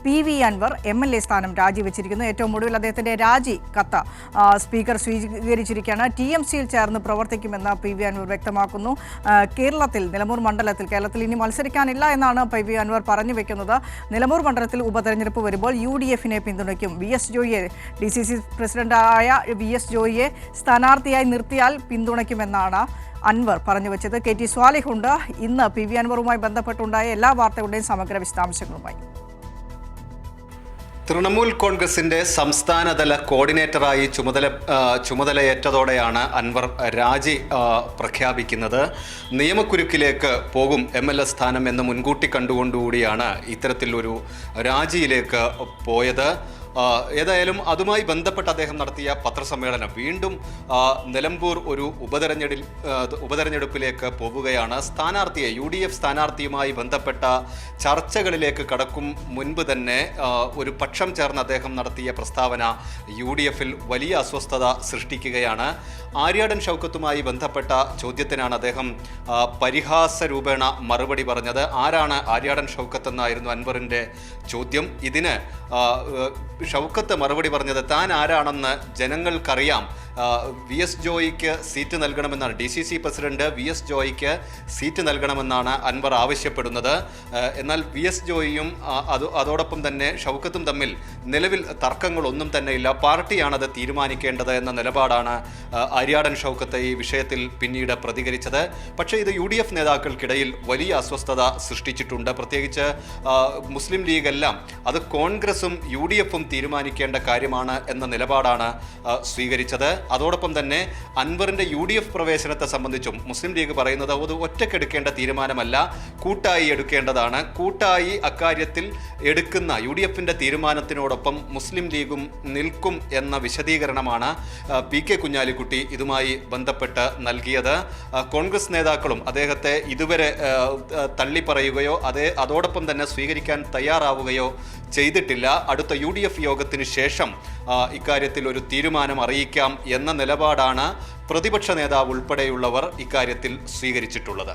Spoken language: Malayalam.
PV അൻവർ MLA സ്ഥാനം രാജിവെച്ചിരിക്കുന്നു. ഏറ്റവും ഒടുവിൽ അദ്ദേഹത്തിന്റെ രാജി കത്ത് സ്പീക്കർ സ്വീകരിച്ചിരിക്കുകയാണ്. TMCയിൽ ചേർന്ന് പ്രവർത്തിക്കുമെന്ന് PV അൻവർ വ്യക്തമാക്കുന്നു. നിലമ്പൂർ മണ്ഡലത്തിൽ കേരളത്തിൽ ഇനി മത്സരിക്കാനില്ല എന്നാണ് PV അൻവർ പറഞ്ഞു വെക്കുന്നത്. നിലമ്പൂർ മണ്ഡലത്തിൽ ഉപതെരഞ്ഞെടുപ്പ് വരുമ്പോൾ UDF-നെ പിന്തുണയ്ക്കും. VS ജോയിയെ DCC പ്രസിഡന്റായ VS ജോയിയെ സ്ഥാനാർത്ഥിയായി നിർത്തിയാൽ പിന്തുണയ്ക്കുമെന്നാണ് അൻവർ പറഞ്ഞു വെച്ചത്. KT സ്വാലിഹ് ഉണ്ട്. ഇന്ന് PV അൻവറുമായി ബന്ധപ്പെട്ടുണ്ടായ എല്ലാ വാർത്തകളുടെയും സമഗ്ര വിശദാംശങ്ങളുമായി. തൃണമൂൽ കോൺഗ്രസിന്റെ സംസ്ഥാനതല കോർഡിനേറ്ററായി ചുമതലയേറ്റതോടെയാണ് അൻവർ രാജി പ്രഖ്യാപിക്കുന്നത്. നിയമക്കുരുക്കിലേക്ക് പോകും MLA സ്ഥാനം എന്ന് മുൻകൂട്ടി കണ്ടുകൊണ്ടുകൂടിയാണ് ഇത്തരത്തിലൊരു രാജിയിലേക്ക് പോയത്. ഏതായാലും അതുമായി ബന്ധപ്പെട്ട് അദ്ദേഹം നടത്തിയ പത്രസമ്മേളനം വീണ്ടും നിലമ്പൂർ ഒരു ഉപതെരഞ്ഞെടുപ്പിലേക്ക് പോവുകയാണ്. സ്ഥാനാർത്ഥിയെ UDF സ്ഥാനാർത്ഥിയുമായി ബന്ധപ്പെട്ട ചർച്ചകളിലേക്ക് കടക്കും മുൻപ് തന്നെ ഒരു പക്ഷം ചേർന്ന് അദ്ദേഹം നടത്തിയ പ്രസ്താവന UDF-ൽ വലിയ അസ്വസ്ഥത സൃഷ്ടിക്കുകയാണ്. ആര്യാടൻ ഷൗക്കത്തുമായി ബന്ധപ്പെട്ട ചോദ്യത്തിനാണ് അദ്ദേഹം പരിഹാസരൂപേണ മറുപടി പറഞ്ഞത്. ആരാണ് ആര്യാടൻ ഷൗക്കത്ത് എന്നായിരുന്നു അൻവറിൻ്റെ ചോദ്യം. ഇതിന് ഷൗക്കത്ത് മറുപടി പറഞ്ഞത് താൻ ആരാണെന്ന് ജനങ്ങൾക്കറിയാം, VS ജോയിക്ക് സീറ്റ് നൽകണമെന്നാണ്, DCC പ്രസിഡന്റ് VS ജോയിക്ക് സീറ്റ് നൽകണമെന്നാണ് അൻവർ ആവശ്യപ്പെടുന്നത്. എന്നാൽ VS ജോയിയും അതോടൊപ്പം തന്നെ ഷൗക്കത്തും തമ്മിൽ നിലവിൽ തർക്കങ്ങളൊന്നും തന്നെ ഇല്ല, പാർട്ടിയാണത് തീരുമാനിക്കേണ്ടത് എന്ന നിലപാടാണ് ആര്യാടൻ ഷൗക്കത്ത് ഈ വിഷയത്തിൽ പിന്നീട് പ്രതികരിച്ചത്. പക്ഷേ ഇത് UDF നേതാക്കൾക്കിടയിൽ വലിയ അസ്വസ്ഥത സൃഷ്ടിച്ചിട്ടുണ്ട്. പ്രത്യേകിച്ച് മുസ്ലിം ലീഗ് എല്ലാം അത് കോൺഗ്രസും UDF-ഉം തീരുമാനിക്കേണ്ട കാര്യമാണ് എന്ന നിലപാടാണ് സ്വീകരിച്ചത്. അതോടൊപ്പം തന്നെ അൻവറിന്റെ UDF പ്രവേശനത്തെ സംബന്ധിച്ചും മുസ്ലിം ലീഗ് പറയുന്നത് അത് ഒറ്റക്കെടുക്കേണ്ട തീരുമാനമല്ല, കൂട്ടായി എടുക്കേണ്ടതാണ്. കൂട്ടായി അക്കാര്യത്തിൽ എടുക്കുന്ന UDF-ന്റെ തീരുമാനത്തിനോടൊപ്പം മുസ്ലിം ലീഗും നിൽക്കും എന്ന വിശദീകരണമാണ് PK കുഞ്ഞാലിക്കുട്ടി ഇതുമായി ബന്ധപ്പെട്ട് നൽകിയത്. കോൺഗ്രസ് നേതാക്കളും അദ്ദേഹത്തെ ഇതുവരെ തള്ളിപ്പറയുകയോ അതോടൊപ്പം തന്നെ സ്വീകരിക്കാൻ തയ്യാറാവുകയോ ചെയ്തിട്ടില്ല. അടുത്ത UDF യോഗത്തിന് ശേഷം ഇക്കാര്യത്തിൽ ഒരു തീരുമാനം അറിയിക്കാം എന്ന നിലപാടാണ് പ്രതിപക്ഷ നേതാവ് ഉൾപ്പെടെയുള്ളവർ ഇക്കാര്യത്തിൽ സ്വീകരിച്ചിട്ടുള്ളത്.